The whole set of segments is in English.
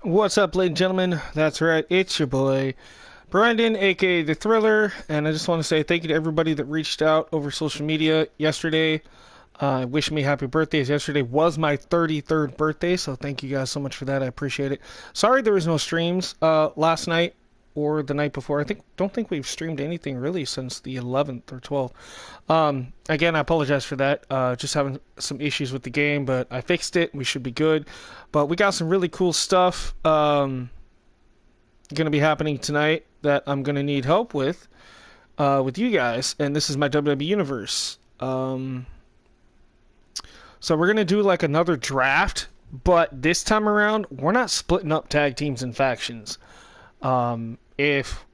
What's up, ladies and gentlemen? That's right, it's your boy, Brandon, aka The Thriller, and I just want to say thank you to everybody that reached out over social media yesterday. Wish me happy birthdays. Yesterday was my 33rd birthday, so thank you guys so much for that. I appreciate it. Sorry there was no streams last night or the night before. Don't think we've streamed anything really since the 11th or 12th. Again, I apologize for that. Just having some issues with the game, but I fixed it. We should be good. But we got some really cool stuff going to be happening tonight that I'm going to need help with you guys. And this is my WWE Universe. So we're going to do like another draft, but this time around, we're not splitting up tag teams and factions. If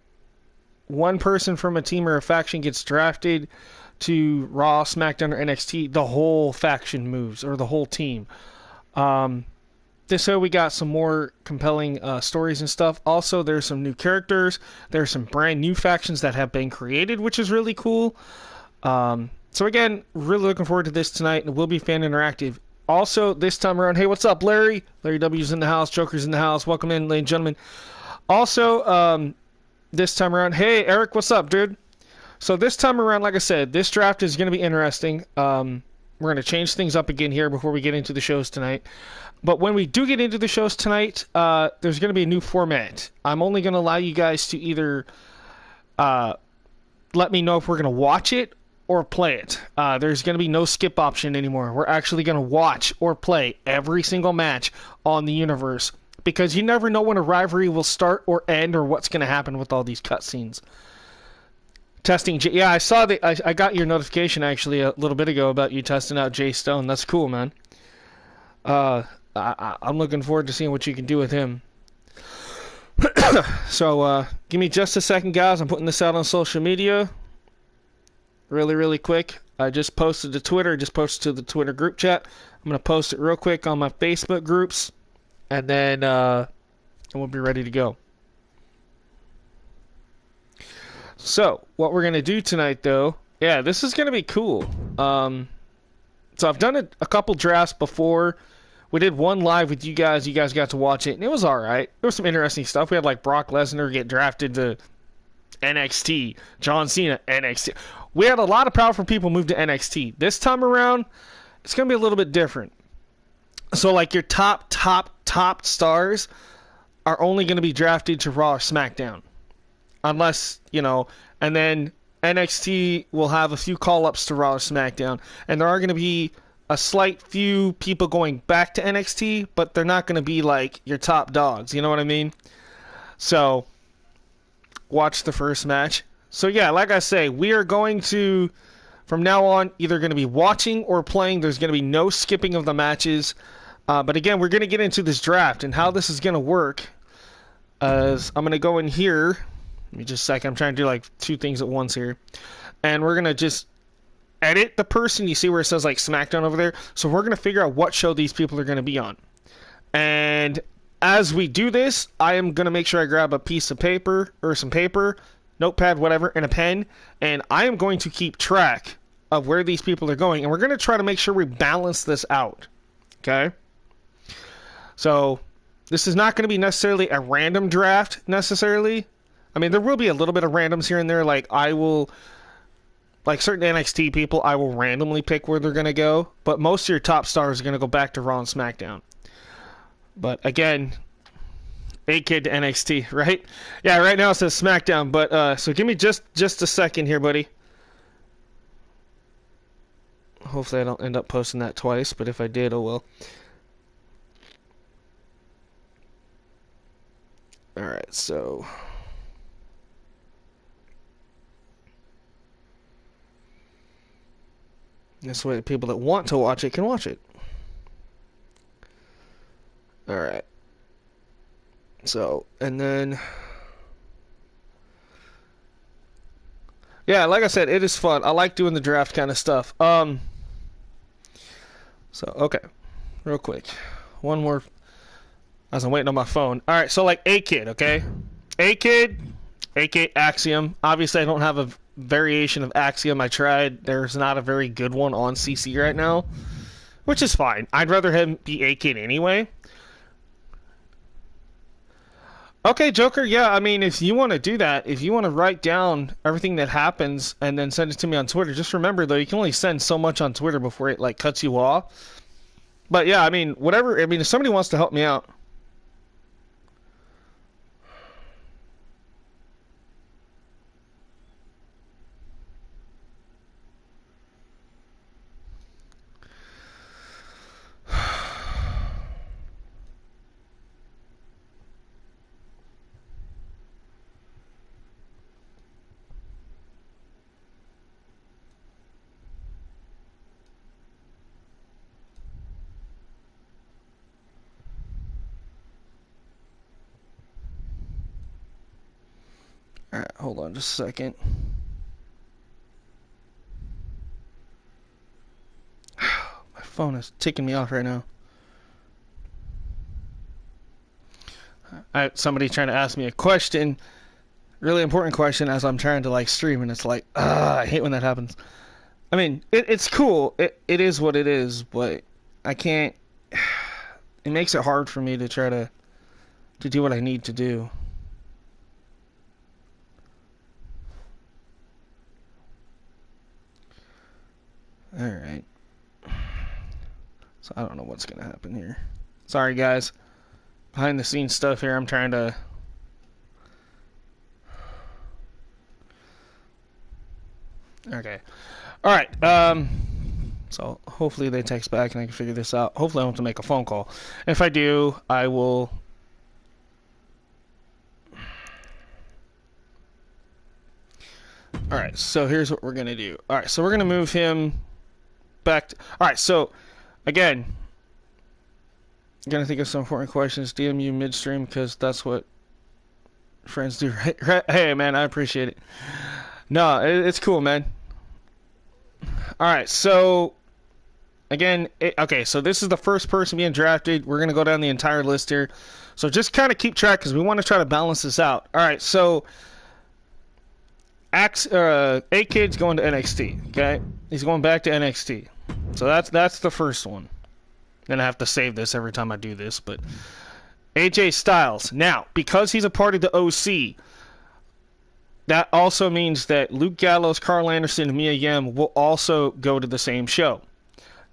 one person from a team or a faction gets drafted to Raw, SmackDown, or NXT, the whole faction moves, or the whole team. This way we got some more compelling stories and stuff. Also, there's some new characters. There's some brand new factions that have been created, which is really cool. So again, really looking forward to this tonight, and it will be fan interactive. Also, this time around, hey, what's up, Larry? Larry W's in the house, Joker's in the house. Welcome in, ladies and gentlemen. Also, this time around, hey, Eric, what's up, dude? So this time around, like I said, this draft is going to be interesting. We're going to change things up again here before we get into the shows tonight. But when we do get into the shows tonight, there's going to be a new format. I'm only going to allow you guys to either let me know if we're going to watch it or play it. There's going to be no skip option anymore. We're actually going to watch or play every single match on the universe, because you never know when a rivalry will start or end or what's going to happen with all these cutscenes. Testing, yeah, I saw I got your notification actually a little bit ago about you testing out Jay Stone. That's cool, man. I'm looking forward to seeing what you can do with him. So, give me just a second, guys. I'm putting this out on social media. Really quick. I just posted to Twitter. Just posted to the Twitter group chat. I'm going to post it real quick on my Facebook groups. And then we'll be ready to go. So, what we're going to do tonight, though, yeah, this is going to be cool. So, I've done a couple drafts before. We did one live with you guys. You guys got to watch it, and it was all right. There was some interesting stuff. We had, like, Brock Lesnar get drafted to NXT. John Cena, NXT. We had a lot of powerful people move to NXT. This time around, it's going to be a little bit different. So, like, your top stars are only going to be drafted to Raw or SmackDown. Unless, and then NXT will have a few call-ups to Raw or SmackDown. And there are going to be a slight few people going back to NXT, but they're not going to be, like, your top dogs. You know what I mean? So, watch the first match. So, yeah, like I say, we are going to, from now on, either going to be watching or playing. There's going to be no skipping of the matches. But again, we're going to get into this draft and how this is going to work. As I'm going to go in here. Let me just a second. I'm trying to do like two things at once here. And we're going to just edit the person. You see where it says like SmackDown over there? So we're going to figure out what show these people are going to be on. And as we do this, I am going to make sure I grab a piece of paper or some paper, notepad, whatever, and a pen. And I am going to keep track of where these people are going. And we're going to try to make sure we balance this out. Okay? So, this is not going to be necessarily a random draft, necessarily. I mean, there will be a little bit of randoms here and there. Like, certain NXT people, I will randomly pick where they're going to go. But most of your top stars are going to go back to Raw and SmackDown. But, again, EFED to NXT, right? Yeah, right now it says SmackDown. But, so give me just a second here, buddy. Hopefully I don't end up posting that twice. But if I did, oh well. Alright, so this way the people that want to watch it can watch it. Alright. So, and then yeah, like I said, it is fun. I like doing the draft kind of stuff. So, okay. Real quick. One more as I'm waiting on my phone. Alright, so like EFED, okay? EFED, Axiom. Obviously, I don't have a variation of Axiom. I tried. There's not a very good one on CC right now, which is fine. I'd rather him be EFED anyway. Okay, Joker. Yeah, I mean, if you want to do that, if you want to write down everything that happens and then send it to me on Twitter, just remember though, you can only send so much on Twitter before it like cuts you off. But yeah, I mean, whatever. I mean, if somebody wants to help me out. All right, hold on just a second. My phone is ticking me off right now. Somebody trying to ask me a question, really important question, as I'm trying to like stream, and it's like, I hate when that happens. I mean, it's cool. It is what it is, but I can't. It makes it hard for me to try to do what I need to do. All right. So I don't know what's gonna happen here. Sorry, guys. Behind the scenes stuff here. I'm trying to. Okay. All right. So hopefully they text back and I can figure this out. Hopefully I don't have to make a phone call. If I do, I will. All right. So here's what we're gonna do. All right. So we're gonna move him back. All right. So again, I'm gonna think of some important questions. DM you midstream because that's what friends do. Hey, man, I appreciate it. No, it's cool, man. All right. So again, okay, so this is the first person being drafted. We're going to go down the entire list here. So just kind of keep track because we want to try to balance this out. All right, so A-Kid's going to NXT, okay? He's going back to NXT. So that's the first one. Then I have to save this every time I do this, but AJ Styles. Now, because he's a part of the OC, that also means that Luke Gallows, Carl Anderson, and Mia Yim will also go to the same show.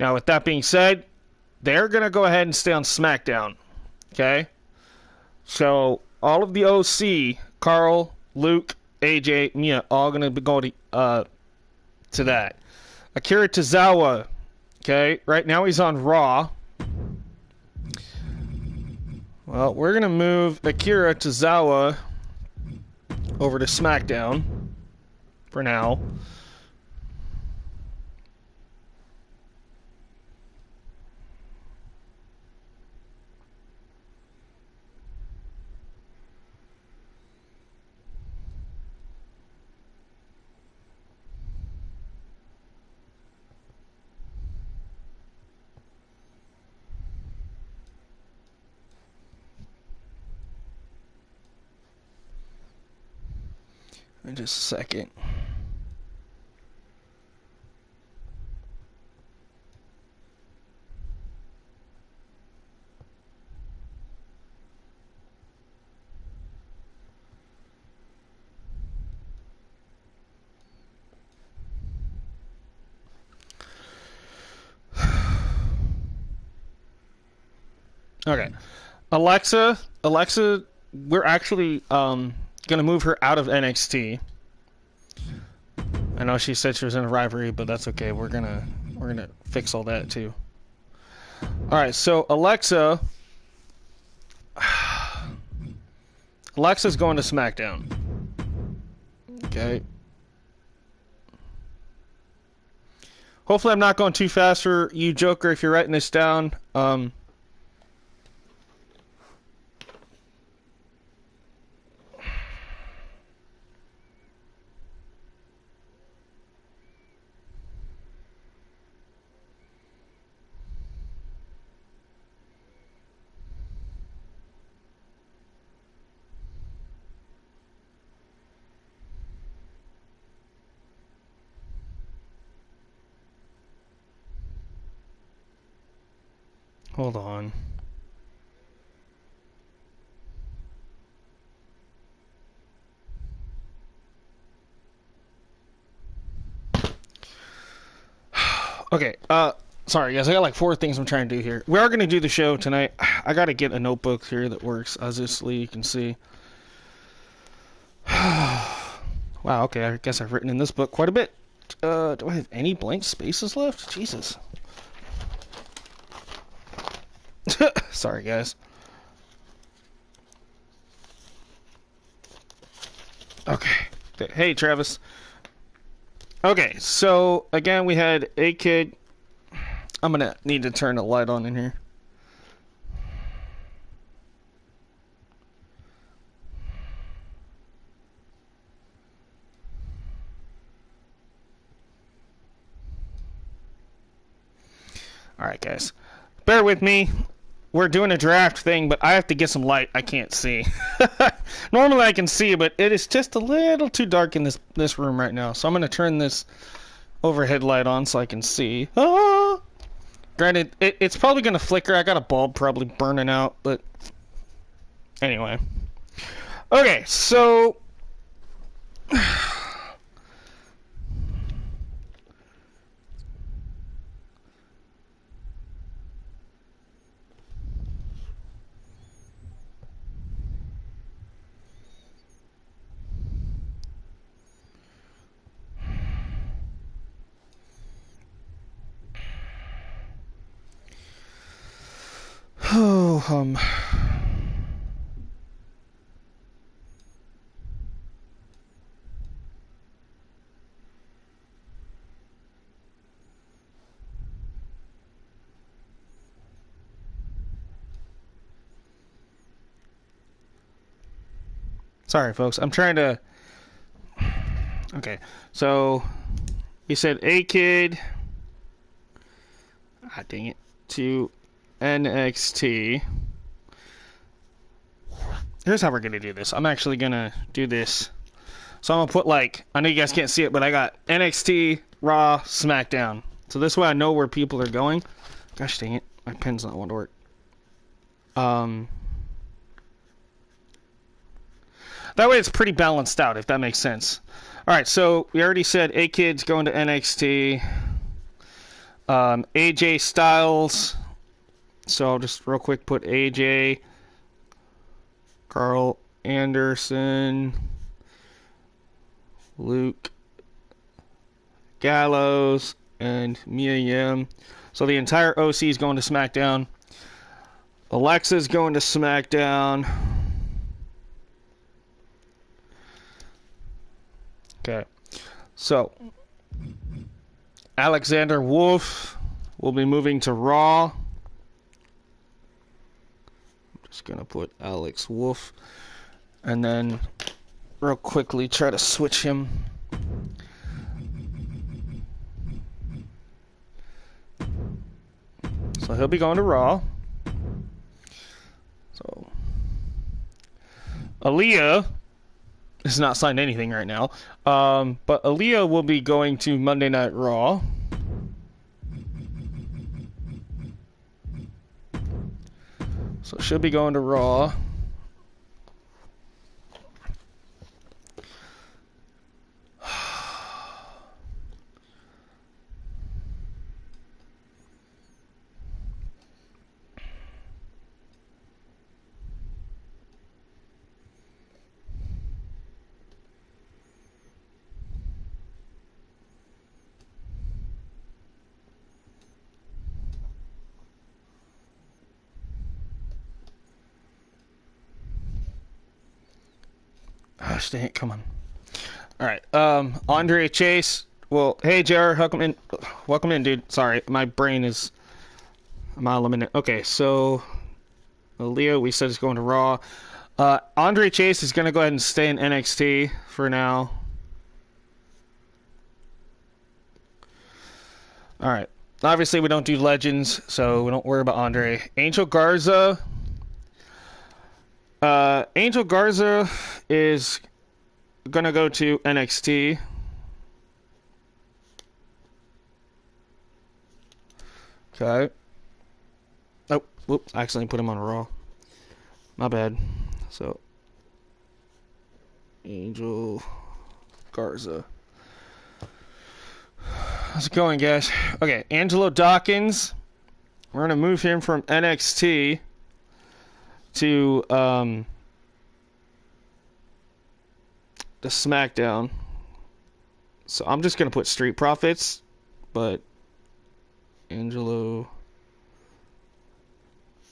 Now, with that being said, they're going to go ahead and stay on SmackDown. Okay? So, all of the OC, Carl, Luke, AJ, Mia, all going to be going to that. Akira Tozawa, okay? Right now he's on Raw. Well, we're going to move Akira Tozawa over to SmackDown for now. In just a second. Okay. Alexa, we're actually gonna move her out of NXT. I know she said she was in a rivalry, but that's okay. We're gonna fix all that too. All right, so Alexa's going to SmackDown. Okay. Hopefully, I'm not going too fast for you, Joker. If you're writing this down, hold on. Okay, sorry guys, I got like 4 things I'm trying to do here. We are going to do the show tonight. I got to get a notebook here that works, obviously, you can see. Wow, okay, I guess I've written in this book quite a bit. Do I have any blank spaces left? Jesus. Sorry, guys. Okay. Hey, Travis. Okay, so, again, we had a kid. I'm gonna need to turn the light on in here. Alright, guys. Bear with me. We're doing a draft thing, but I have to get some light. I can't see. Normally I can see, but it is just a little too dark in this room right now. So I'm going to turn this overhead light on so I can see. Ah! Granted, it's probably going to flicker. I got a bulb probably burning out, but anyway. Okay, so... Oh, Sorry, folks. I'm trying to... Okay, so... You said A kid... Ah, dang it. To NXT. Here's how we're going to do this. I'm actually going to do this. So I'm going to put like... I know you guys can't see it, but I got NXT, Raw, SmackDown. So this way I know where people are going. Gosh dang it. My pen's not wanting to work. That way it's pretty balanced out, if that makes sense. Alright, so we already said A-Kid's going to NXT. AJ Styles. So I'll just real quick put AJ. Carl Anderson. Luke Gallows. And Mia Yim. So the entire OC is going to SmackDown. Alexa's going to SmackDown. Okay, so Alexander Wolf will be moving to Raw. I'm just gonna put Alex Wolf, and then real quickly try to switch him. So he'll be going to Raw. So Aaliyah is not signed anything right now. But Aaliyah will be going to Monday Night Raw. So she'll be going to Raw. Gosh dang it, come on. Alright, Andre Chase. Well, hey JR, welcome in, dude. Sorry, my brain is a mile a minute. Okay, so Leo, we said is going to Raw. Andre Chase is gonna go ahead and stay in NXT for now. Alright. Obviously we don't do legends, so we don't worry about Andre. Angel Garza. Angel Garza is gonna go to NXT. Okay. Oh, whoops, I accidentally put him on Raw. My bad. So, Angel Garza. How's it going, guys? Okay, Angelo Dawkins. We're gonna move him from NXT to the SmackDown. So I'm just gonna put Street Profits, but Angelo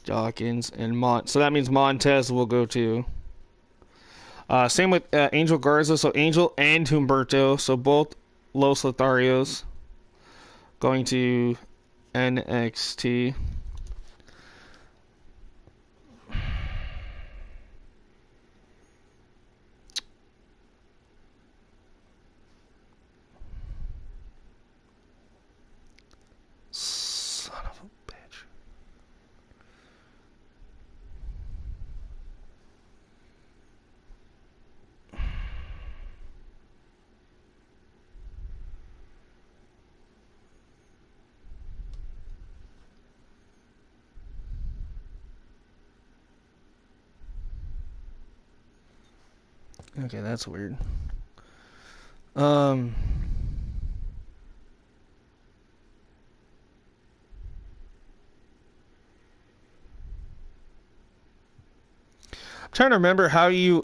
Dawkins and so that means Montez will go to. Same with Angel Garza, so Angel and Humberto, so both Los Lotharios going to NXT. Son of a bitch. Okay, that's weird. I'm trying to remember how you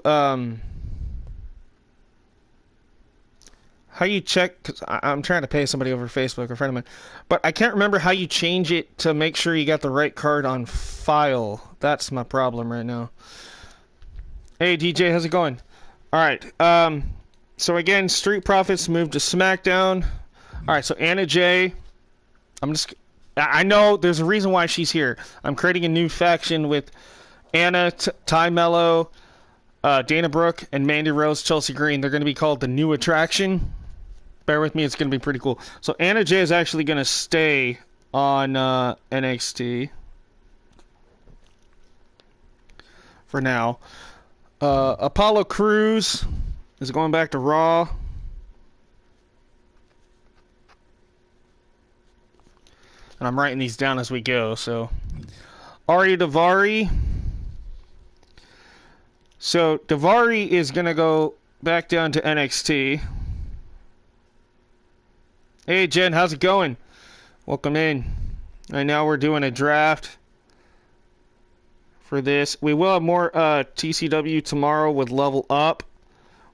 check, cause I'm trying to pay somebody over Facebook, a friend of mine, but I can't remember how you change it to make sure you got the right card on file. That's my problem right now. Hey DJ, how's it going? Alright, so again, Street Profits moved to SmackDown. Alright, so Anna Jay, I know there's a reason why she's here. I'm creating a new faction with Anna, Ty Mello, Dana Brooke, and Mandy Rose, Chelsea Green. They're going to be called the New Attraction. Bear with me, it's going to be pretty cool. So Anna Jay is actually going to stay on NXT for now. Apollo Crews is going back to Raw. And I'm writing these down as we go, so. Ari Daivari. So, Daivari is going to go back down to NXT. Hey, Jen, how's it going? Welcome in. Right now we're doing a draft for this. We will have more TCW tomorrow with Level Up.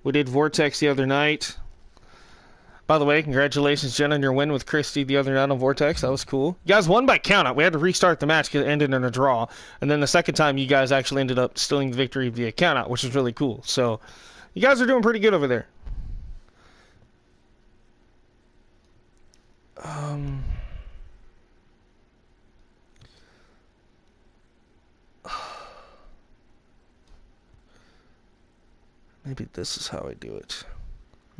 We did Vortex the other night. By the way, congratulations, Jen, on your win with Christy the other night on Vortex. That was cool. You guys won by countout. We had to restart the match because it ended in a draw. And then the second time, you guys actually ended up stealing the victory via countout, which is really cool. So, you guys are doing pretty good over there. Maybe this is how I do it.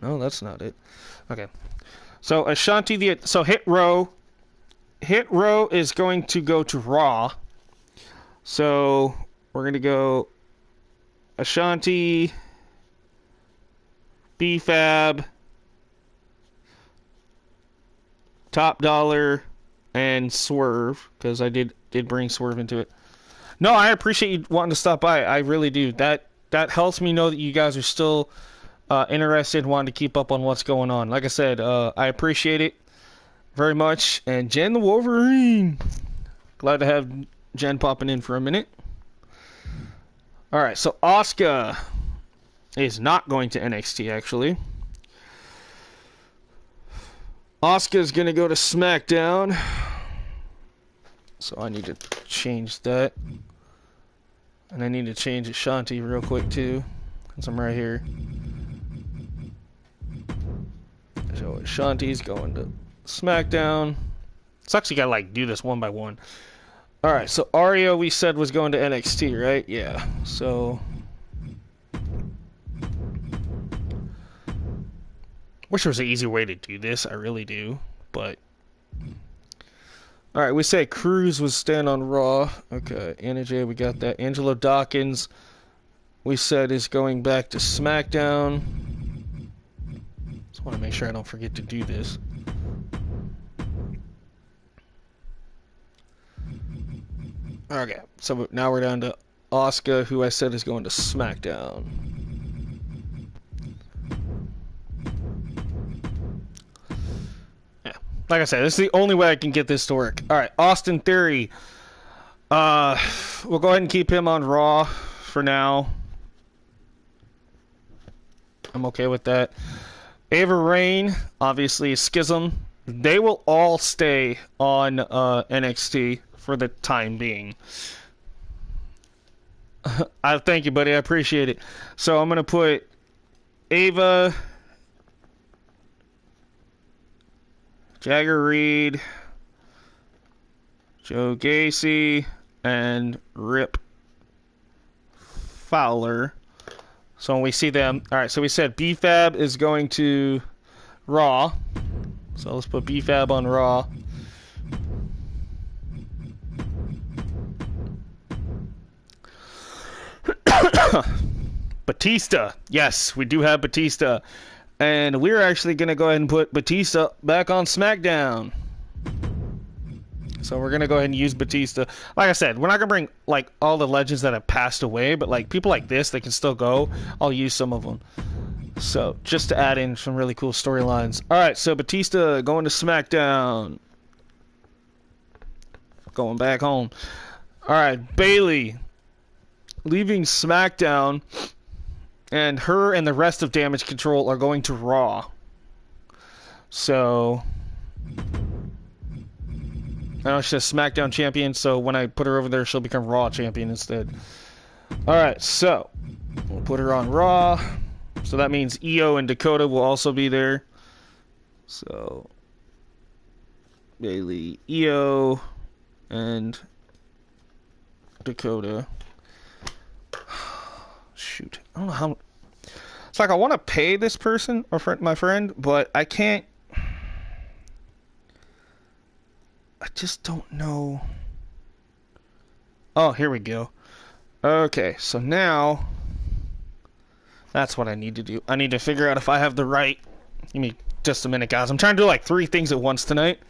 No, that's not it. Okay. So Ashanti so Hit Row is going to go to Raw. So we're going to go Ashanti, B-Fab, Top Dollar, and Swerve, because I did bring Swerve into it. No, I appreciate you wanting to stop by. I really do. That helps me know that you guys are still interested and wanting to keep up on what's going on. Like I said, I appreciate it very much. And Jen the Wolverine. Glad to have Jen popping in for a minute. Alright, so Asuka is not going to NXT, actually. Asuka's going to go to SmackDown. So I need to change that. And I need to change Ashanti real quick, too. Since I'm right here. So Ashanti's going to SmackDown. Sucks you gotta, like, do this one by one. Alright, so Aria, we said, was going to NXT, right? Yeah. So... wish there was an easier way to do this. I really do. But... alright, we say Cruz was staying on Raw. Okay, Anna Jay, we got that. Angelo Dawkins, we said, is going back to SmackDown. Just want to make sure I don't forget to do this. Okay, so now we're down to Asuka, who I said is going to SmackDown. Yeah, like I said, this is the only way I can get this to work. All right, Austin Theory. We'll go ahead and keep him on Raw for now. I'm okay with that. Ava Rain, obviously Schism. They will all stay on NXT for the time being. I thank you, buddy. I appreciate it. So I'm gonna put Ava, Jagger Reed, Joe Gacy, and Rip Fowler. So when we see them, all right. So we said BFAB is going to Raw. So let's put BFAB on Raw. Batista. Yes, we do have Batista. And we're actually going to go ahead and put Batista back on SmackDown. So we're going to go ahead and use Batista. Like I said, we're not going to bring like all the legends that have passed away, but like people like this, they can still go. I'll use some of them. So just to add in some really cool storylines. All right, so Batista going to SmackDown. Going back home. All right, Bayley leaving SmackDown, and her and the rest of Damage Control are going to Raw. So I know she's a SmackDown champion, so when I put her over there, she'll become Raw champion instead. Alright, so we'll put her on Raw. So that means Io and Dakota will also be there. So Bayley, Io, and Dakota. Shoot, I don't know how. It's like I want to pay this person or my friend, but I can't. I just don't know. Oh, here we go. Okay, so now that's what I need to do. I need to figure out if I have the right. Give me just a minute, guys. I'm trying to do like 3 things at once tonight.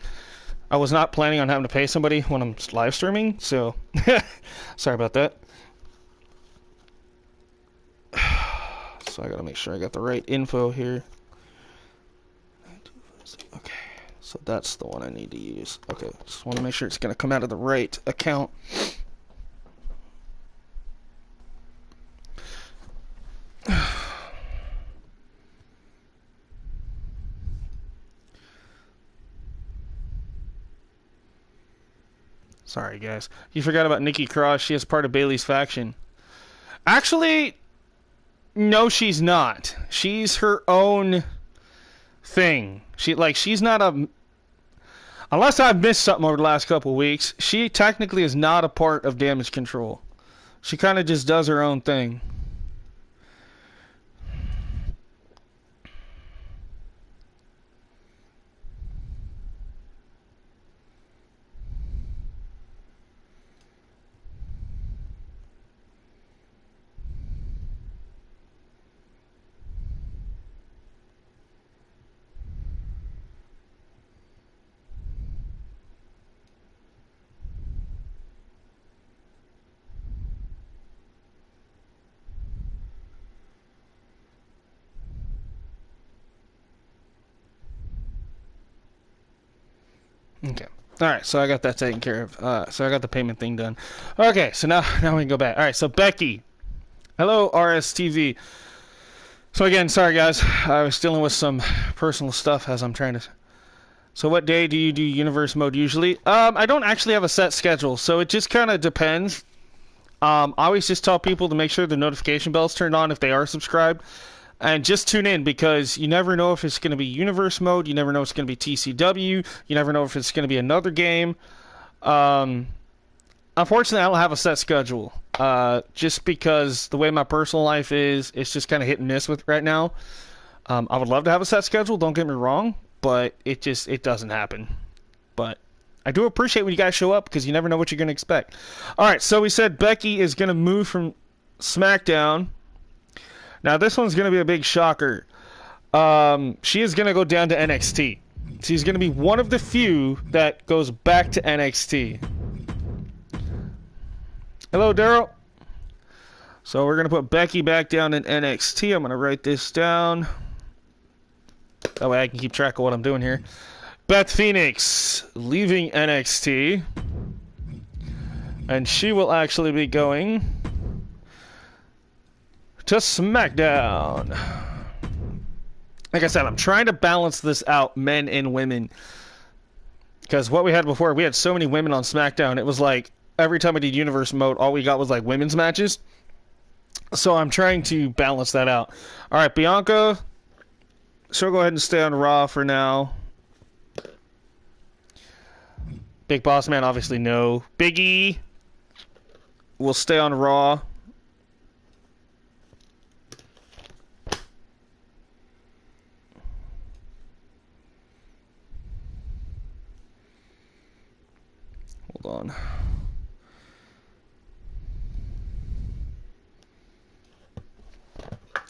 I was not planning on having to pay somebody when I'm live streaming, so sorry about that. So I gotta make sure I got the right info here. Okay, so that's the one I need to use. Okay, just want to make sure it's gonna come out of the right account. Sorry, guys. You forgot about Nikki Cross. She is part of Bayley's faction. Actually, no, she's not. She's her own thing. She's not a. Unless I've missed something over the last couple of weeks, she technically is not a part of Damage Control. She kind of just does her own thing. Okay. Alright, so I got that taken care of. So I got the payment thing done. Okay, so now we can go back. Alright, so Becky. Hello, RSTV. So again, sorry guys. I was dealing with some personal stuff as I'm trying to... So what day do you do Universe Mode usually? I don't actually have a set schedule, so it just kind of depends. I always just tell people to make sure the notification bell's turned on if they are subscribed. And just tune in, because you never know if it's going to be Universe Mode. You never know if it's going to be TCW. You never know if it's going to be another game. Unfortunately, I don't have a set schedule. Just because the way my personal life is, it's just kind of hit and miss with right now. I would love to have a set schedule, don't get me wrong. But it doesn't happen. But I do appreciate when you guys show up, because you never know what you're going to expect. Alright, so we said Becky is going to move from SmackDown. Now, this one's going to be a big shocker. She is going to go down to NXT. She's going to be one of the few that goes back to NXT. Hello, Daryl. So we're going to put Becky back down in NXT. I'm going to write this down. That way I can keep track of what I'm doing here. Beth Phoenix leaving NXT. And she will actually be going to SmackDown. Like I said, I'm trying to balance this out, men and women. Because what we had before, we had so many women on SmackDown. It was like, every time I did Universe mode, all we got was like women's matches. So I'm trying to balance that out. Alright, Bianca. She'll go ahead and stay on Raw for now. Big Boss Man, obviously no. Big E will stay on Raw. Hold on.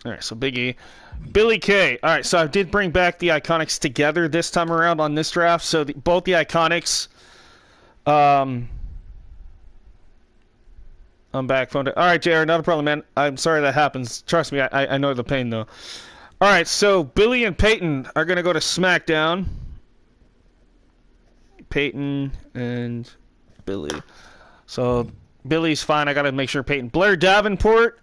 Alright, so Big E. Billy Kay. Alright, so I did bring back the Iconics together this time around on this draft. So both the Iconics... I'm back. Phone. Alright, JR, not a problem, man. I'm sorry that happens. Trust me, I know the pain, though. Alright, so Billy and Peyton are going to go to SmackDown. Peyton and Billy. So, Billy's fine. I got to make sure Peyton. Blair Davenport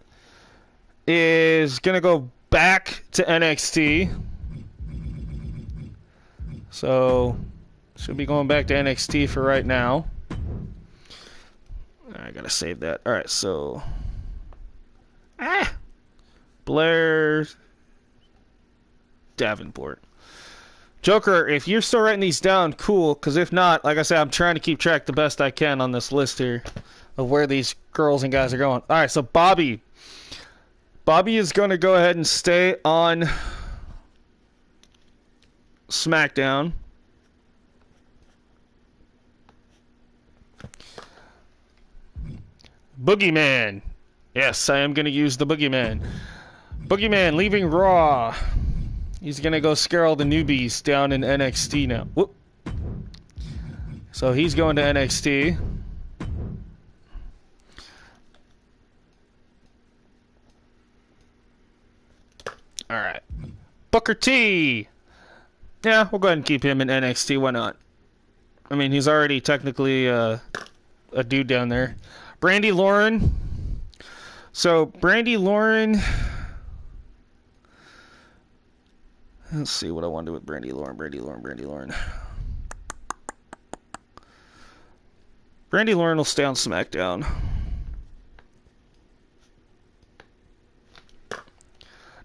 is going to go back to NXT. So, should be going back to NXT for right now. I gotta save that. Alright, so... Blair Davenport. Joker, if you're still writing these down, cool. Because if not, like I said, I'm trying to keep track the best I can on this list here of where these girls and guys are going. Alright, so Bobby. Bobby is going to go ahead and stay on SmackDown. Boogeyman. Yes, I am going to use the Boogeyman. Boogeyman leaving Raw. He's going to go scare all the newbies down in NXT now. Whoop. So he's going to NXT. Alright. Booker T. Yeah, we'll go ahead and keep him in NXT. Why not? I mean, he's already technically a dude down there. Brandy Lauren. So, Brandy Lauren... Let's see what I want to do with Brandy Lauren. Brandy Lauren will stay on SmackDown.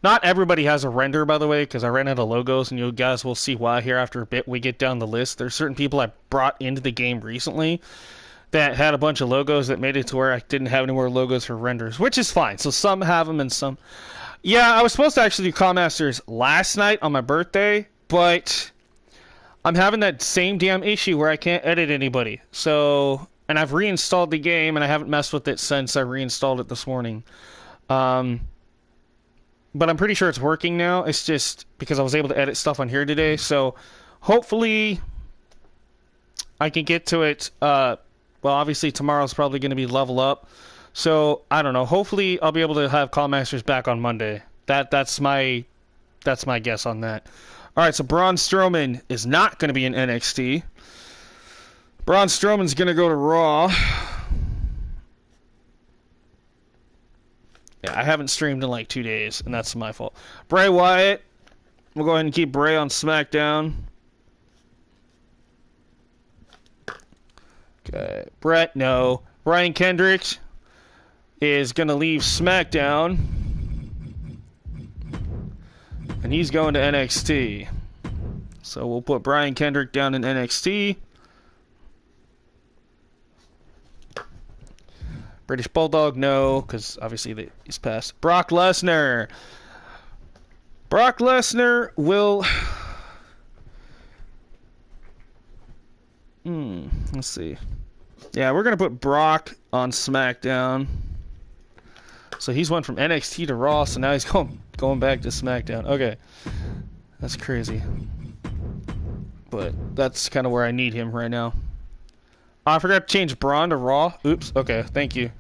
Not everybody has a render, by the way, because I ran out of logos, and you guys will see why here after a bit we get down the list. There's certain people I brought into the game recently that had a bunch of logos that made it to where I didn't have any more logos for renders, which is fine. So some have them and some... Yeah, I was supposed to actually do Call Masters last night on my birthday, but I'm having that same damn issue where I can't edit anybody. So, and I've reinstalled the game, and I haven't messed with it since I reinstalled it this morning. But I'm pretty sure it's working now. It's just because I was able to edit stuff on here today. So, hopefully, I can get to it. Well, obviously, tomorrow's probably going to be level up. So, I don't know. Hopefully, I'll be able to have Call Masters back on Monday. That's my guess on that. Alright, so Braun Strowman is not going to be in NXT. Braun Strowman's going to go to Raw. Yeah, I haven't streamed in like 2 days, and that's my fault. Bray Wyatt. We'll go ahead and keep Bray on SmackDown. Okay. Brett, no. Brian Kendrick is going to leave SmackDown. And he's going to NXT. So we'll put Brian Kendrick down in NXT. British Bulldog, no, because obviously he's passed. Brock Lesnar. Brock Lesnar will... let's see. Yeah, we're going to put Brock on SmackDown. So he's went from NXT to Raw, so now he's going back to SmackDown. Okay. That's crazy. But that's kind of where I need him right now. Oh, I forgot to change Braun to Raw. Oops. Okay, thank you.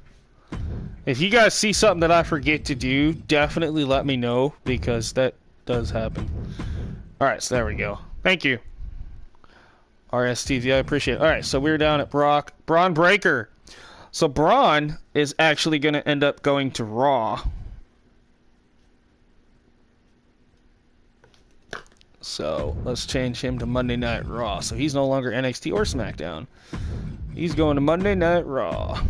If you guys see something that I forget to do, definitely let me know, because that does happen. Alright, so there we go. Thank you. RSTV, I appreciate it. All right, so we're down at Braun Breaker. So Braun is actually going to end up going to Raw. So let's change him to Monday Night Raw. So he's no longer NXT or SmackDown. He's going to Monday Night Raw.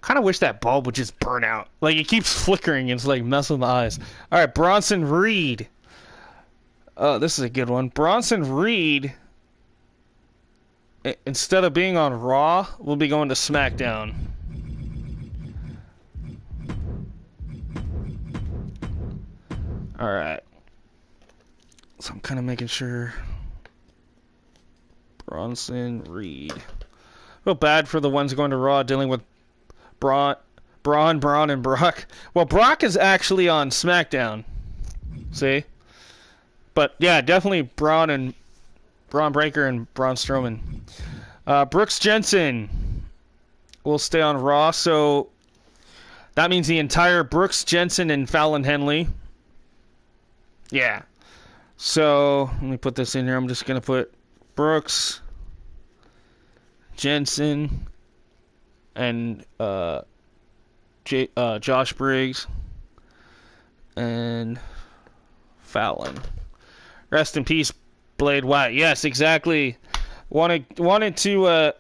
Kind of wish that bulb would just burn out. Like, it keeps flickering and it's like messing with my eyes. All right, Bronson Reed. Oh, this is a good one. Bronson Reed, instead of being on Raw, will be going to SmackDown. All right. So I'm kind of making sure. Bronson Reed. Feel bad for the ones going to Raw dealing with Braun, and Brock. Well, Brock is actually on SmackDown. See? But yeah, definitely Braun Breaker and Braun Strowman. Brooks Jensen will stay on Raw, so that means the entire Brooks Jensen and Fallon Henley. Yeah. So let me put this in here. I'm just gonna put Brooks, Jensen, and Josh Briggs and Fallon. Rest in peace, Blade White. Yes, exactly. Wanted to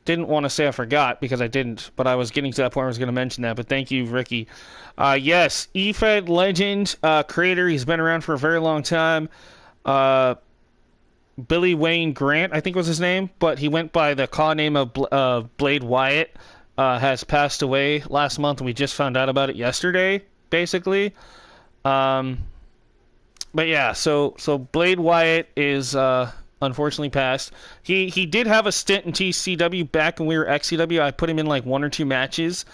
didn't want to say I forgot because I didn't, but I was getting to that point where I was going to mention that. But thank you, Ricky. Yes, EFED legend, creator. He's been around for a very long time. Billy Wayne Grant, I think was his name, but he went by the call name of Blade Wyatt. Has passed away last month, and we just found out about it yesterday, basically. But yeah, so Blade Wyatt is unfortunately passed. He did have a stint in TCW back when we were XCW. I put him in like 1 or 2 matches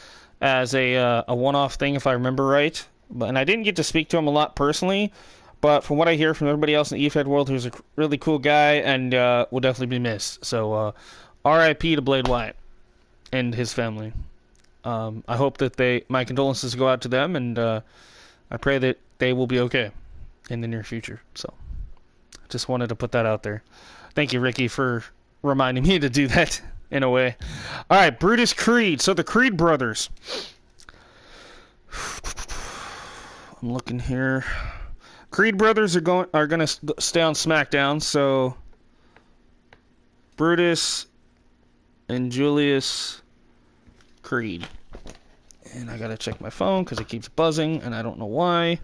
as a one-off thing, if I remember right. And I didn't get to speak to him a lot personally, but from what I hear from everybody else in the EFED world, he was a really cool guy and will definitely be missed. So R.I.P. to Blade Wyatt and his family. I hope that my condolences go out to them, and I pray that they will be okay in the near future. So just wanted to put that out there. Thank you, Ricky, for reminding me to do that in a way. All right, Brutus Creed. So the Creed brothers. I'm looking here. Creed brothers are going to stay on SmackDown. So Brutus and Julius Creed. And I gotta check my phone because it keeps buzzing, and I don't know why.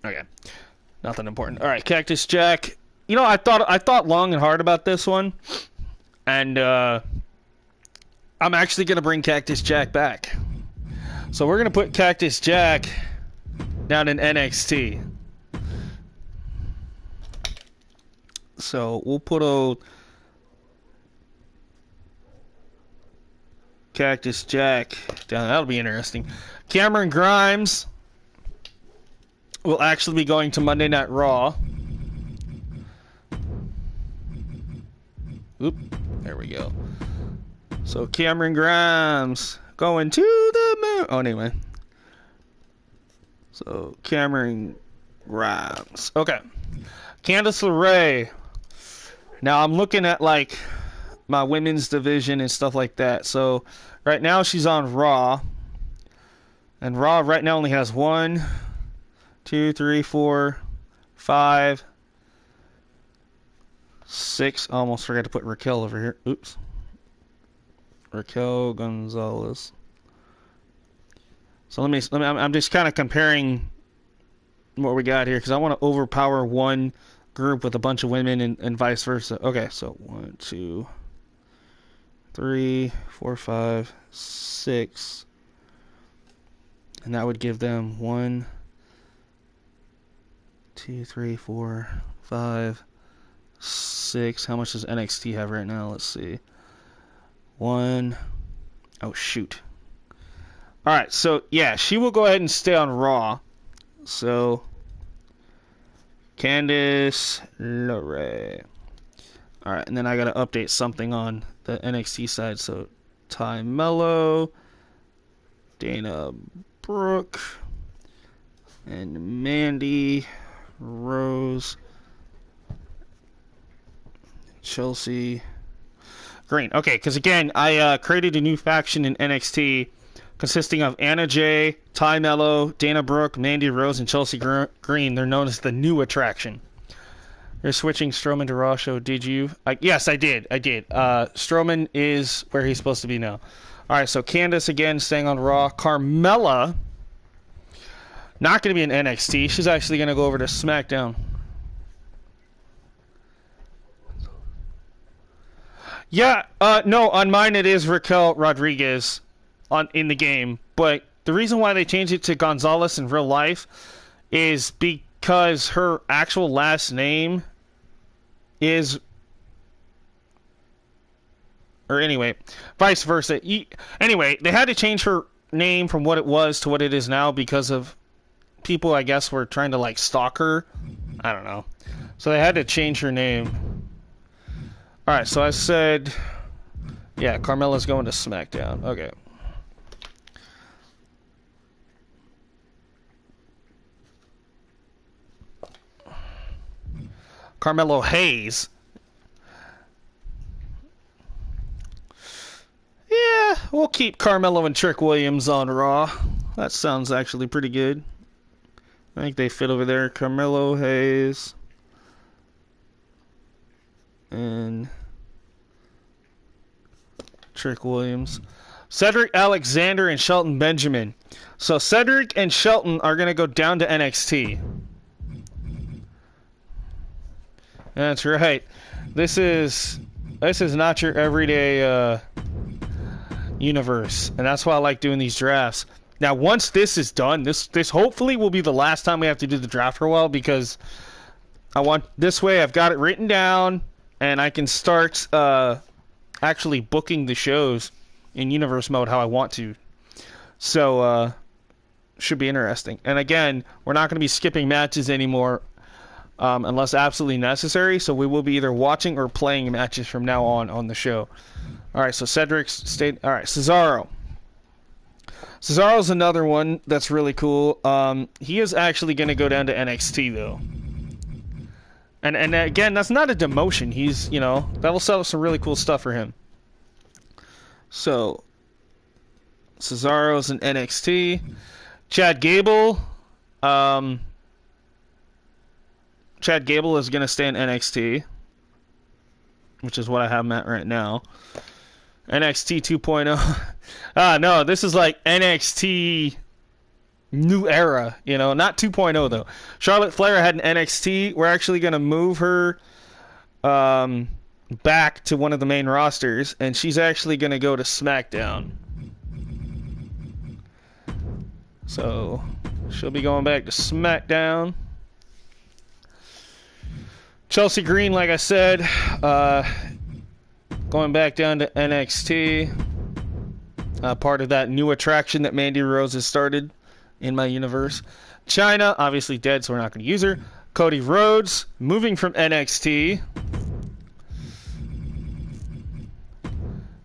Okay, nothing important. All right, Cactus Jack. You know, I thought long and hard about this one, and I'm actually gonna bring Cactus Jack back. So we're gonna put Cactus Jack down in NXT. So we'll put old Cactus Jack down. That'll be interesting. Cameron Grimes will actually be going to Monday Night Raw. Oop, there we go. So Cameron Grimes going to the moon. Oh, anyway. So Cameron Grimes. Okay. Candice LeRae. Now I'm looking at like my women's division and stuff like that. So right now she's on Raw. And Raw right now only has 1, 2, 3, 4, 5, 6. Almost forgot to put Raquel over here. Oops. Raquel Gonzalez. So I'm just kind of comparing what we got here because I want to overpower one group with a bunch of women and vice versa. Okay, so 1, 2, 3, 4, 5, 6. And that would give them 1, 2, 3, 4, 5, 6. How much does NXT have right now? Let's see. 1. Oh, shoot. Alright, so yeah, she will go ahead and stay on Raw. So Candice LeRae. Alright, and then I gotta update something on the NXT side. So Ty Mello, Dana Brooke, and Mandy Rose, Chelsea Green. Okay, because again, I created a new faction in NXT consisting of Anna Jay, Ty Mello, Dana Brooke, Mandy Rose, and Chelsea Green. They're known as the new attraction. You're switching Strowman to Raw show, did you? Yes, I did. Strowman is where he's supposed to be now. Alright, so Candice again staying on Raw. Carmella, not going to be in NXT. She's actually going to go over to SmackDown. Yeah, no, on mine it is Raquel Rodriguez in the game. But the reason why they changed it to Gonzalez in real life is because her actual last name is, or anyway, vice versa. Anyway, they had to change her name from what it was to what it is now because of people, I guess, were trying to like stalk her. I don't know. So they had to change her name. Alright, so I said, yeah, Carmella's going to SmackDown. Okay. Carmelo Hayes. Yeah, we'll keep Carmelo and Trick Williams on Raw. That sounds actually pretty good. I think they fit over there. Carmelo Hayes. And Trick Williams. Cedric Alexander and Shelton Benjamin. So Cedric and Shelton are going to go down to NXT. That's right. This is not your everyday universe, and that's why I like doing these drafts. Now, once this is done, this hopefully will be the last time we have to do the draft for a while, because I want this way I've got it written down, and I can start actually booking the shows in universe mode how I want to. So should be interesting. And again, we're not going to be skipping matches anymore. Unless absolutely necessary, so we will be either watching or playing matches from now on the show. Alright, so Cedric's stayed. Alright, Cesaro. Cesaro's another one that's really cool. He is actually going to go down to NXT, though. And again, that's not a demotion. He's, that'll sell some really cool stuff for him. So, Cesaro's in NXT. Chad Gable. Chad Gable is going to stay in NXT, which is what I have him at right now. NXT 2.0. No, this is like NXT new era, not 2.0 though. Charlotte Flair had an NXT. We're actually going to move her back to one of the main rosters, and she's actually going to go to SmackDown. So, she'll be going back to SmackDown. Chelsea Green, like I said, going back down to NXT. Part of that new attraction that Mandy Rose has started in my universe. Chyna, obviously dead, so we're not going to use her. Cody Rhodes, moving from NXT.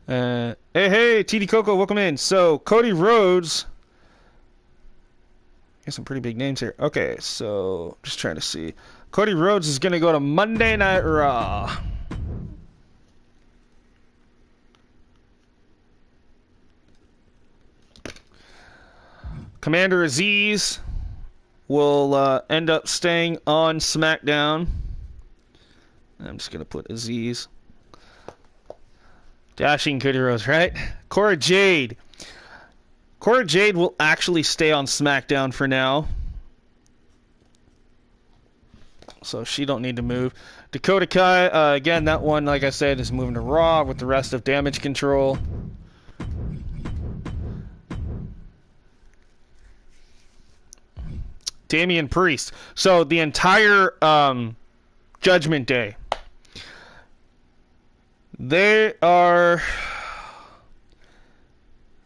Hey, TD Coco, welcome in. So, Cody Rhodes. Got some pretty big names here. Okay, so, just trying to see. Cody Rhodes is going to go to Monday Night Raw. Commander Aziz will end up staying on SmackDown. I'm just going to put Aziz. Dashing Cody Rhodes, right? Cora Jade. Cora Jade will actually stay on SmackDown for now. So she don't need to move. Dakota Kai, again, that one, like I said, is moving to Raw with the rest of Damage Control. Damian Priest. So the entire Judgment Day. They are...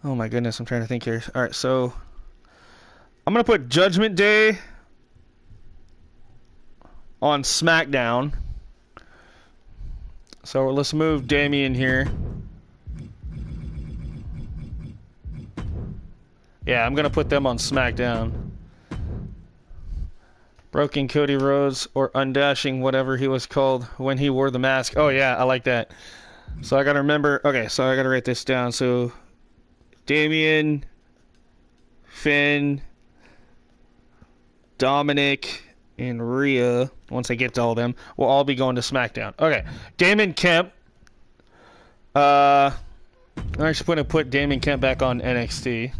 Oh my goodness, I'm trying to think here. Alright, so I'm going to put Judgment Day on SmackDown. So let's move Damian here. Yeah, I'm gonna put them on SmackDown. Broken Cody Rhodes or Undashing, whatever he was called when he wore the mask. Oh yeah, I like that. So I gotta remember. Okay, so I gotta write this down. So Damian, Finn, Dominic, and Rhea, once I get to all of them, will all be going to SmackDown. Okay, Damon Kemp. I'm actually going to put Damon Kemp back on NXT.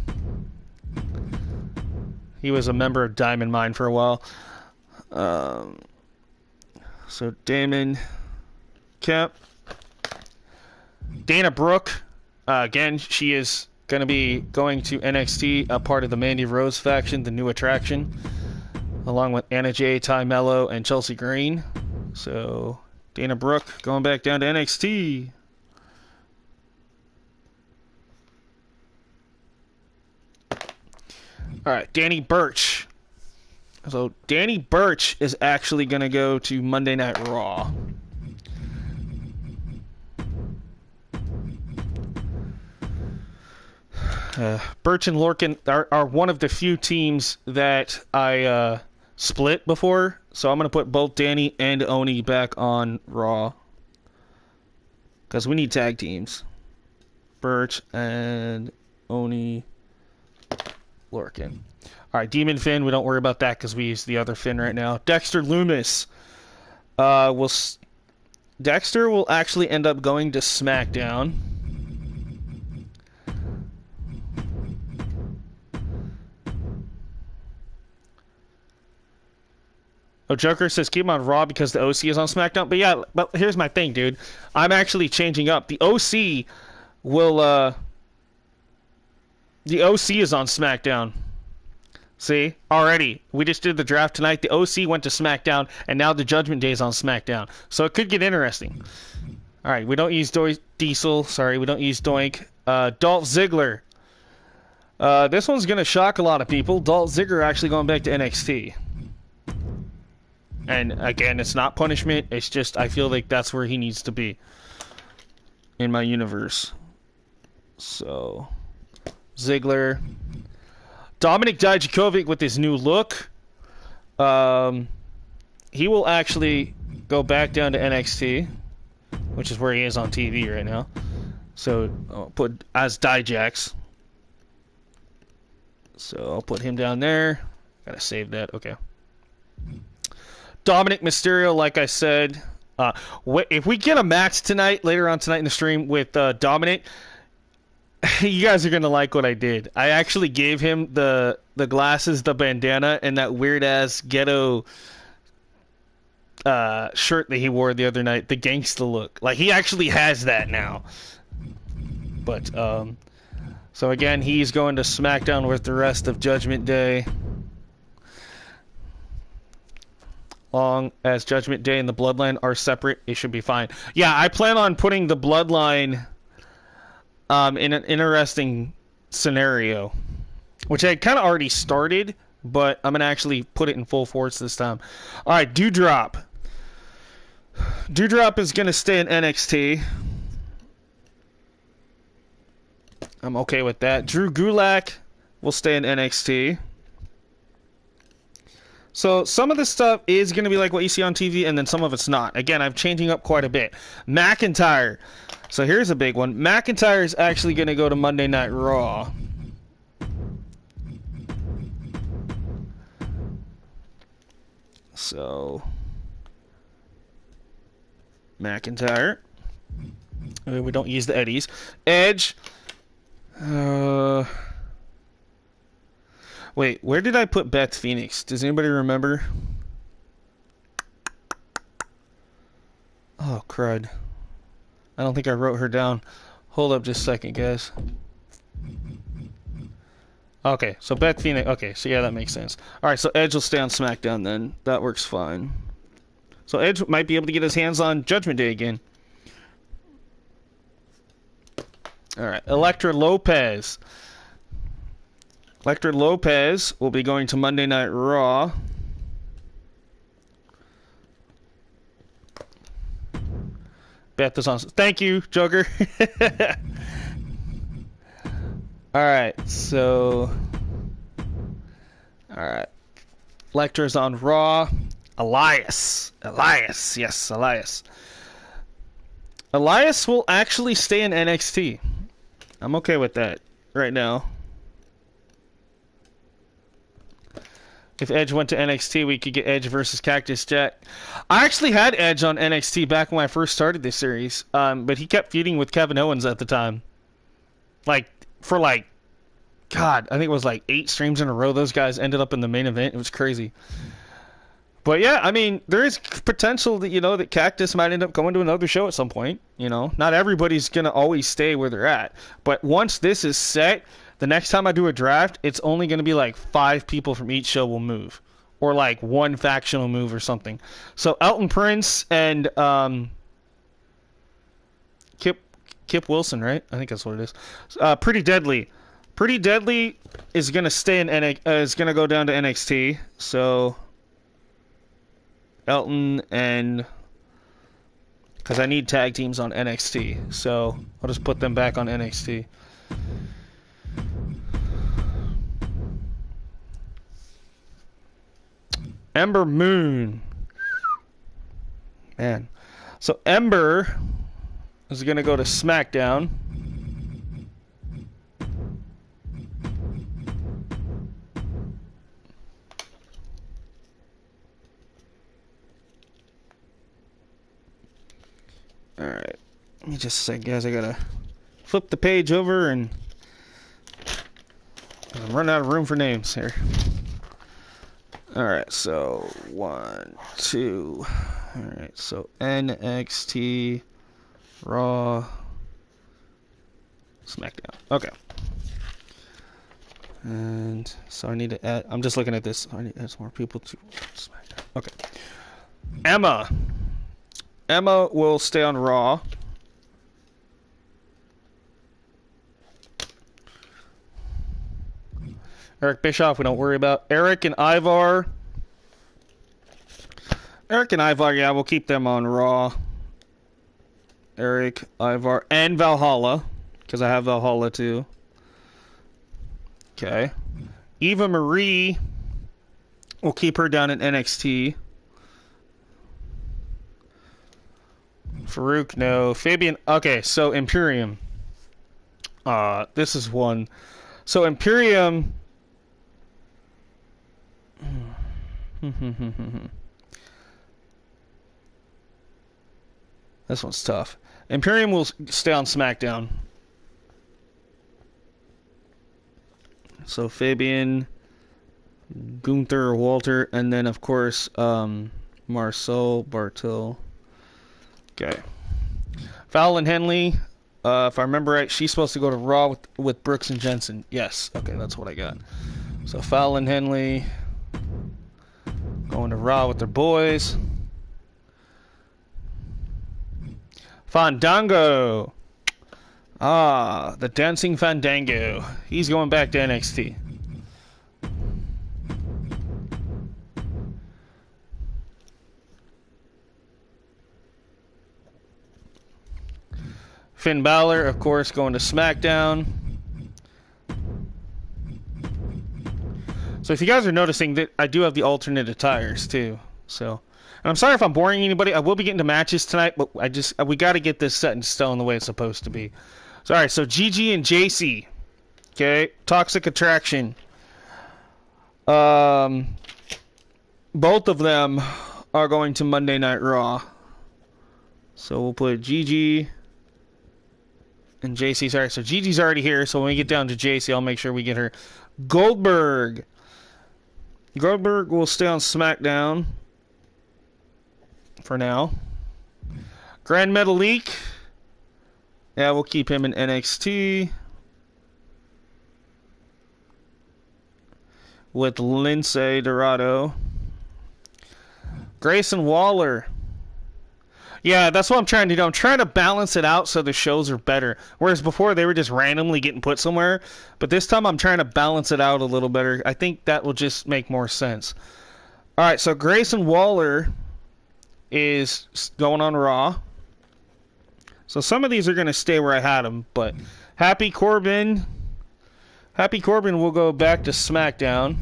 He was a member of Diamond Mine for a while. So Damon Kemp. Dana Brooke. Again, she is going to be going to NXT, a part of the Mandy Rose faction, the new attraction, along with Anna Jay, Ty Mello, and Chelsea Green. So Dana Brooke going back down to NXT. All right, Danny Burch. So Danny Burch is actually going to go to Monday Night Raw. Burch and Lorcan are one of the few teams that I split before, so I'm going to put both Danny and Oni back on Raw. Because we need tag teams. Burch and Oni Lorcan. Alright, Demon Finn, we don't worry about that because we use the other Finn right now. Dexter Loomis. Dexter will actually end up going to SmackDown. Oh, Joker says keep him on Raw because the OC is on SmackDown. But yeah, but here's my thing, dude. I'm actually changing up. The OC will, the OC is on SmackDown. See? Already. We just did the draft tonight. The OC went to SmackDown, and now the Judgment Day is on SmackDown. So it could get interesting. Alright, we don't use Diesel. Sorry, we don't use Doink. Dolph Ziggler. This one's going to shock a lot of people. Dolph Ziggler actually going back to NXT. And again, it's not punishment. It's just I feel like that's where he needs to be in my universe. So, Ziggler. Dominic Dijakovic with his new look. He will actually go back down to NXT, which is where he is on TV right now. So, I'll put as Dijax. So, I'll put him down there. Gotta save that. Okay. Dominic Mysterio, like I said, if we get a match tonight, later on tonight in the stream with Dominic, you guys are going to like what I did. I actually gave him the glasses, the bandana, and that weird-ass ghetto shirt that he wore the other night, the gangsta look. Like, he actually has that now. But, so again, he's going to SmackDown with the rest of Judgment Day. Long as Judgment Day and the Bloodline are separate, it should be fine. Yeah, I plan on putting the Bloodline in an interesting scenario, which I kind of already started, but I'm going to actually put it in full force this time. All right, Doudrop. Doudrop is going to stay in NXT. I'm okay with that. Drew Gulak will stay in NXT. So some of this stuff is going to be like what you see on TV, and then some of it's not. Again, I'm changing up quite a bit. McIntyre. So here's a big one. McIntyre is actually going to go to Monday Night Raw. So McIntyre. We don't use the Eddies. Edge. Wait, where did I put Beth Phoenix? Does anybody remember? Oh, crud. I don't think I wrote her down. Hold up just a second, guys. Okay, so Beth Phoenix. Okay, so yeah, that makes sense. Alright, so Edge will stay on SmackDown then. That works fine. So Edge might be able to get his hands on Judgment Day again. Alright, Elektra Lopez. Elektra Lopez will be going to Monday Night Raw. Beth is on. Thank you, Joker. Alright, so Alright. Lecter's on Raw. Elias. Yes, Elias. Elias will actually stay in NXT. I'm okay with that right now. If Edge went to NXT, we could get Edge versus Cactus Jack. I actually had Edge on NXT back when I first started this series, but he kept feuding with Kevin Owens at the time. God, I think it was like 8 streams in a row. Those guys ended up in the main event. It was crazy. But yeah, I mean, there is potential that, that Cactus might end up going to another show at some point. Not everybody's going to always stay where they're at. But once this is set, the next time I do a draft, it's only going to be like 5 people from each show will move. Or like 1 faction will move or something. So Elton Prince and Kip Wilson, right? I think that's what it is. Pretty Deadly. Pretty Deadly is going to stay in is going to go down to NXT. So Elton and... because I need tag teams on NXT. So I'll just put them back on NXT. Ember Moon. Man. So Ember is going to go to SmackDown. Alright. Let me just say, guys, I gotta flip the page over and I'm running out of room for names here. Alright, so 1, 2. Alright, so NXT, Raw, SmackDown. Okay. And so I need to add, I'm just looking at this. I need to add some more people to SmackDown. Okay. Emma. Emma will stay on Raw. Eric Bischoff, we don't worry about. Eric and Ivar. Yeah, we'll keep them on Raw. Eric, Ivar, and Valhalla. Because I have Valhalla too. Okay. Eva Marie. We'll keep her down in NXT. Farouk, no. Fabian, okay, so Imperium. This is one. So Imperium... This one's tough. Imperium will stay on SmackDown. So Fabian, Gunther, Walter, and then of course Marcel Bartel. Okay. Fallon Henley, if I remember right, she's supposed to go to Raw with Brooks and Jensen. Yes. Okay, that's what I got. So Fallon Henley going to Raw with their boys. Fandango. The Dancing Fandango. He's going back to NXT. Finn Balor, of course, going to SmackDown. So if you guys are noticing that I do have the alternate attires too. So, and I'm sorry if I'm boring anybody. I will be getting to matches tonight, but we got to get this set in stone the way it's supposed to be. So all right, so Gigi and JC. Okay, Toxic Attraction. Both of them are going to Monday Night Raw. So we'll put Gigi and JC. Sorry, so Gigi's already here. So when we get down to JC, I'll make sure we get her. Goldberg. Goldberg will stay on SmackDown for now. Grand Metalik. Yeah, we'll keep him in NXT. With Lindsay Dorado. Grayson Waller. Yeah, that's what I'm trying to do. I'm trying to balance it out so the shows are better. Whereas before, they were just randomly getting put somewhere. But this time, I'm trying to balance it out a little better. I think that will just make more sense. All right, so Grayson Waller is going on Raw. So some of these are going to stay where I had them. But Happy Corbin will go back to SmackDown.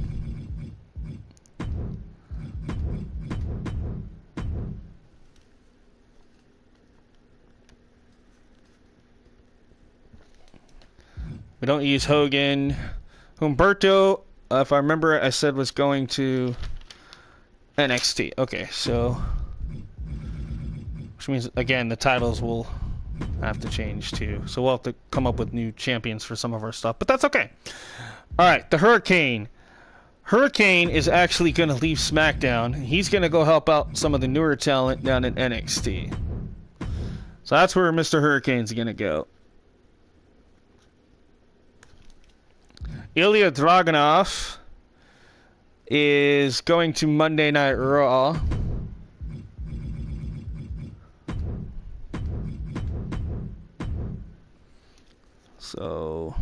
We don't use Hogan. Humberto, if I remember, I said was going to NXT. Okay, so which means again the titles will have to change too. So we'll have to come up with new champions for some of our stuff, but that's okay. All right, the Hurricane. Hurricane is actually going to leave SmackDown. He's going to go help out some of the newer talent down in NXT. So that's where Mr. Hurricane's going to go. Ilya Dragunov is going to Monday Night Raw. So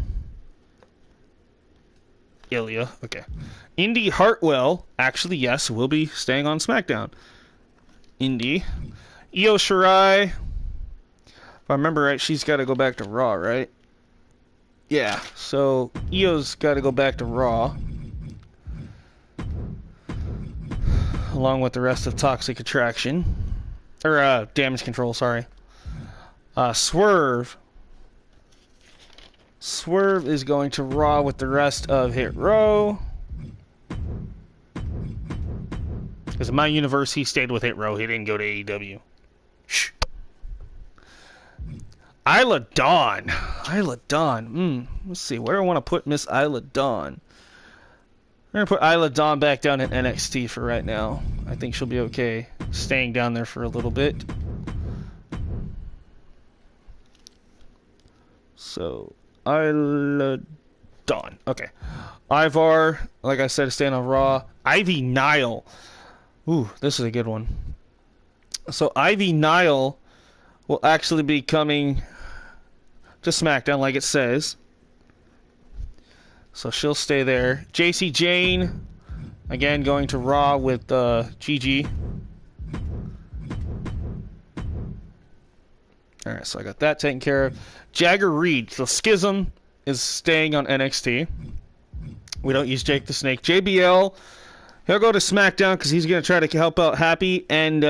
Ilya, okay. Indy Hartwell, actually, yes, will be staying on SmackDown. Indy. Io Shirai, if I remember right, she's got to go back to Raw, right? Yeah, so Io's got to go back to Raw. Along with the rest of Toxic Attraction. Or, Damage Control, sorry. Swerve. Swerve is going to Raw with the rest of Hit Row. Because in my universe, he stayed with Hit Row. He didn't go to AEW. Shh. Isla Dawn. Isla Dawn. Let's see. Where do I want to put Miss Isla Dawn? I'm going to put Isla Dawn back down in NXT for right now. I think she'll be okay staying down there for a little bit. So, Isla Dawn. Okay. Ivar, like I said, staying on Raw. Ivy Nile. Ooh, this is a good one. So, Ivy Nile will actually be coming to SmackDown, like it says. So, she'll stay there. JC Jane, again, going to Raw with Gigi. Alright, so I got that taken care of. Jagger Reed. So Schism is staying on NXT. We don't use Jake the Snake. JBL, he'll go to SmackDown because he's going to try to help out Happy. And,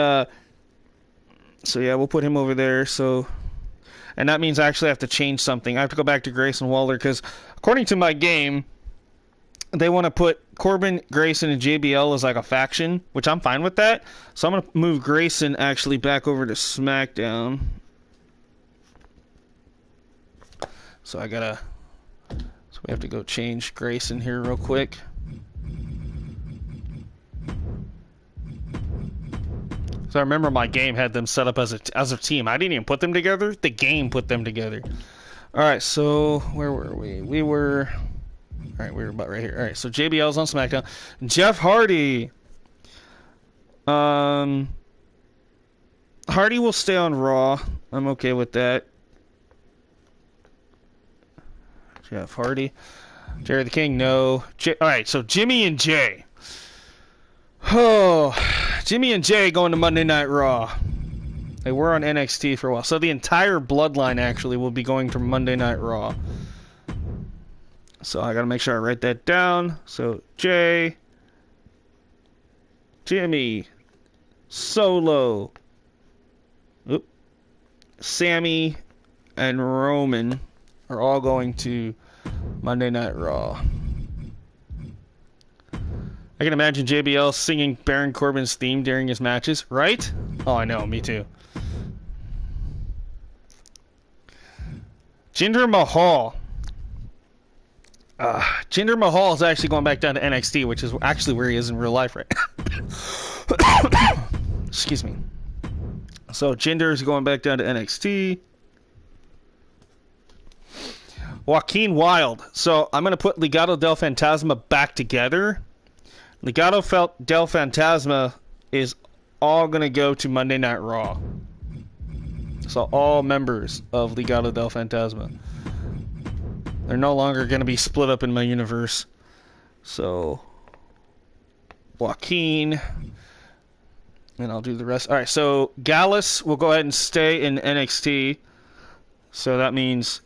so yeah, we'll put him over there. So, and that means I actually have to change something. I have to go back to Grayson Waller because according to my game, they want to put Corbin, Grayson, and JBL as like a faction, which I'm fine with that. So I'm going to move Grayson actually back over to SmackDown. So I gotta, so we have to go change Grayson here real quick. So I remember my game had them set up as a team. I didn't even put them together. The game put them together. All right, so where were we? We were about right here. All right, so JBL's on SmackDown. Jeff Hardy. Hardy will stay on Raw. I'm okay with that. Jeff Hardy. Jerry the King, no. Alright, so Jimmy and Jay. Oh, Jimmy and Jay going to Monday Night Raw. They were on NXT for a while. So the entire bloodline actually will be going to Monday Night Raw. So I gotta make sure I write that down. So Jay, Jimmy, Solo, Sammy, and Roman are all going to Monday Night Raw. I can imagine JBL singing Baron Corbin's theme during his matches, right? Oh, I know, me too. Jinder Mahal. Jinder Mahal is actually going back down to NXT, which is actually where he is in real life right now. Excuse me. So Jinder is going back down to NXT. Joaquin Wilde. So I'm going to put Legado del Fantasma back together. Legado del Fantasma is all going to go to Monday Night Raw. So all members of Legado del Fantasma. They're no longer going to be split up in my universe. So Joaquin. And I'll do the rest. Alright, so Gallus will go ahead and stay in NXT. So that means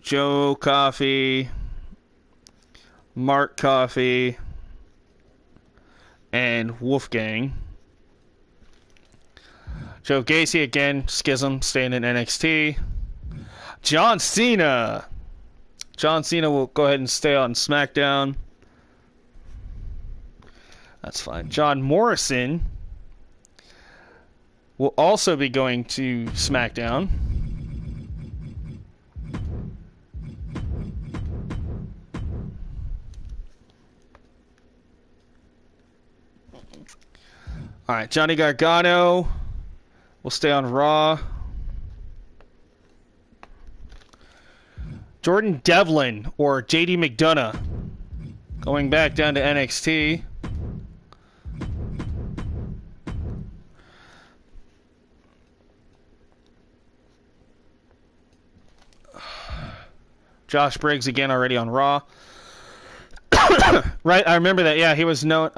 Joe Coffey, Mark Coffey, and Wolfgang. Joe Gacy again, Schism, staying in NXT. John Cena. John Cena will go ahead and stay on SmackDown. That's fine. John Morrison will also be going to SmackDown. All right, Johnny Gargano will stay on Raw. Jordan Devlin or JD McDonough going back down to NXT. Josh Briggs again already on Raw. Right, I remember that. Yeah, he was known.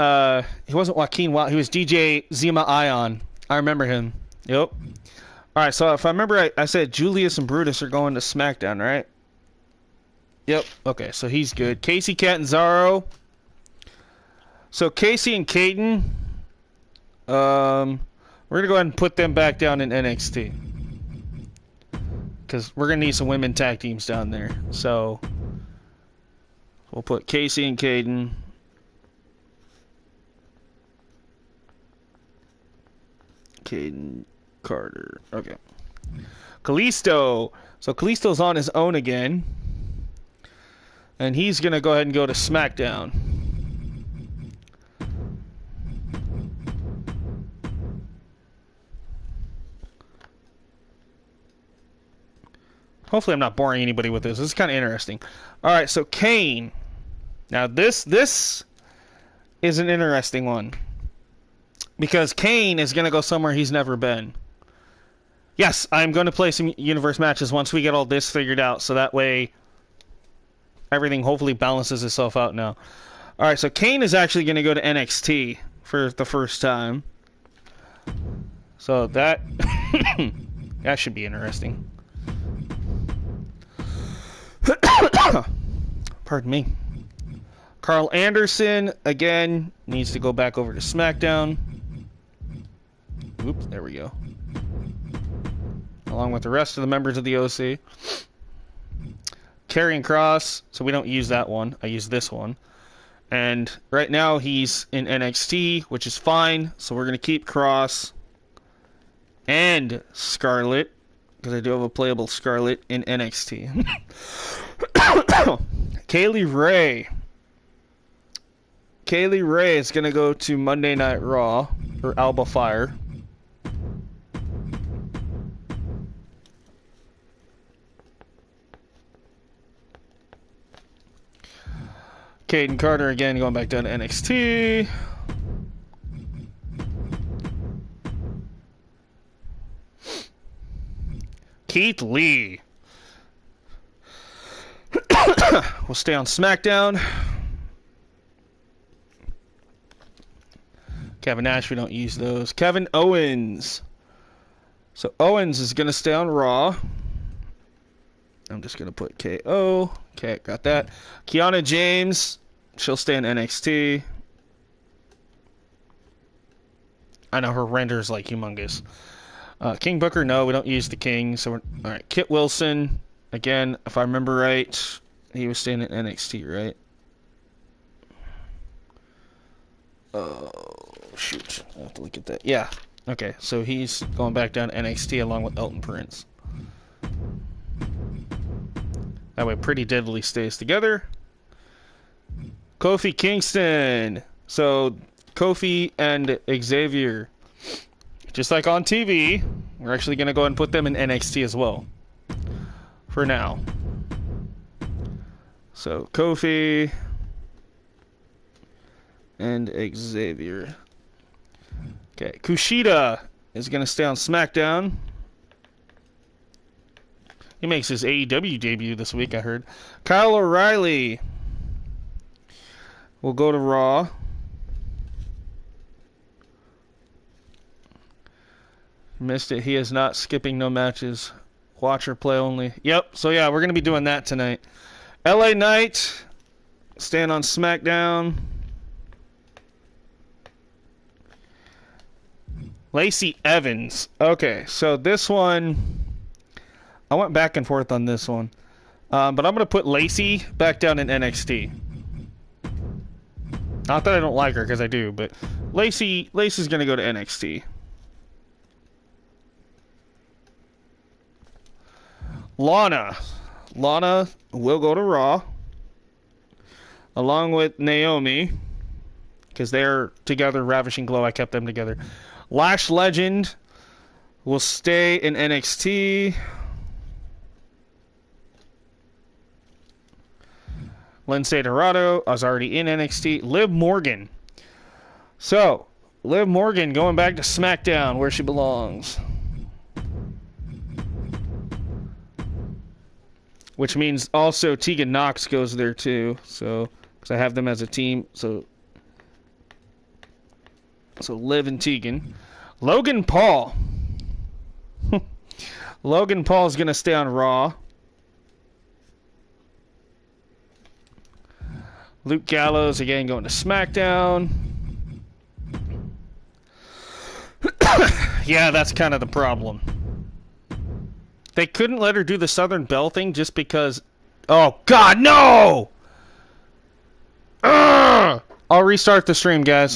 He wasn't Joaquin Wild. He was DJ Zima Ion. I remember him. Yep. All right, so if I remember right, I said Julius and Brutus are going to SmackDown, right? Yep. Okay, so he's good. Casey Catanzaro. So Casey and Caden, we're gonna go ahead and put them back down in NXT because we're gonna need some women tag teams down there. So we'll put Casey and Caden. Caden Carter. Okay. Callisto. So Callisto's on his own again. And he's going to go ahead and go to SmackDown. Hopefully I'm not boring anybody with this. This is kind of interesting. Alright, so Kane. Now this is an interesting one. Because Kane is going to go somewhere he's never been. Yes, I'm going to play some Universe matches once we get all this figured out. So that way everything hopefully balances itself out now. Alright, so Kane is actually going to go to NXT for the first time. So that that should be interesting. Pardon me. Carl Anderson, again, needs to go back over to SmackDown. Oops, there we go. Along with the rest of the members of the OC. Karrion Kross, so we don't use that one. I use this one. And right now he's in NXT, which is fine. So we're going to keep Kross and Scarlett, because I do have a playable Scarlett in NXT. Kaylee Ray. Kaylee Ray is going to go to Monday Night Raw, or Alba Fire. Caden Carter again going back down to NXT. Keith Lee will stay on SmackDown. Kevin Nash, we don't use those. Kevin Owens. So Owens is going to stay on Raw. I'm just going to put KO. Okay, got that. Kiana James, she'll stay in NXT. I know her render's like humongous. King Booker, no, we don't use the King. So, all right. Kit Wilson, again, if I remember right, he was staying in NXT, right? Oh, shoot. I have to look at that. Yeah. Okay, so he's going back down to NXT along with Elton Prince. That way Pretty Deadly stays together. Kofi Kingston. So Kofi and Xavier, just like on TV, we're actually going to go ahead and put them in NXT as well. For now. So Kofi and Xavier. Okay, Kushida is going to stay on SmackDown. He makes his AEW debut this week, I heard. Kyle O'Reilly will go to Raw. Missed it. He is not skipping no matches. Watch or play only. Yep. So, yeah, we're going to be doing that tonight. LA Knight, staying on SmackDown. Lacey Evans. Okay, so this one, I went back and forth on this one. But I'm going to put Lacey back down in NXT. Not that I don't like her, because I do, but Lacey's going to go to NXT. Lana will go to Raw, along with Naomi, because they're together. Ravishing Glow, I kept them together. Lash Legend will stay in NXT. Lindsay Dorado is already in NXT. Liv Morgan. So, Liv Morgan going back to SmackDown, where she belongs. Which means also Tegan Nox goes there too. So, because I have them as a team. So Liv and Tegan. Logan Paul. Logan Paul is going to stay on Raw. Luke Gallows, again, going to SmackDown. Yeah, that's kind of the problem. They couldn't let her do the Southern Belle thing just because... Oh, God, no! Ugh! I'll restart the stream, guys.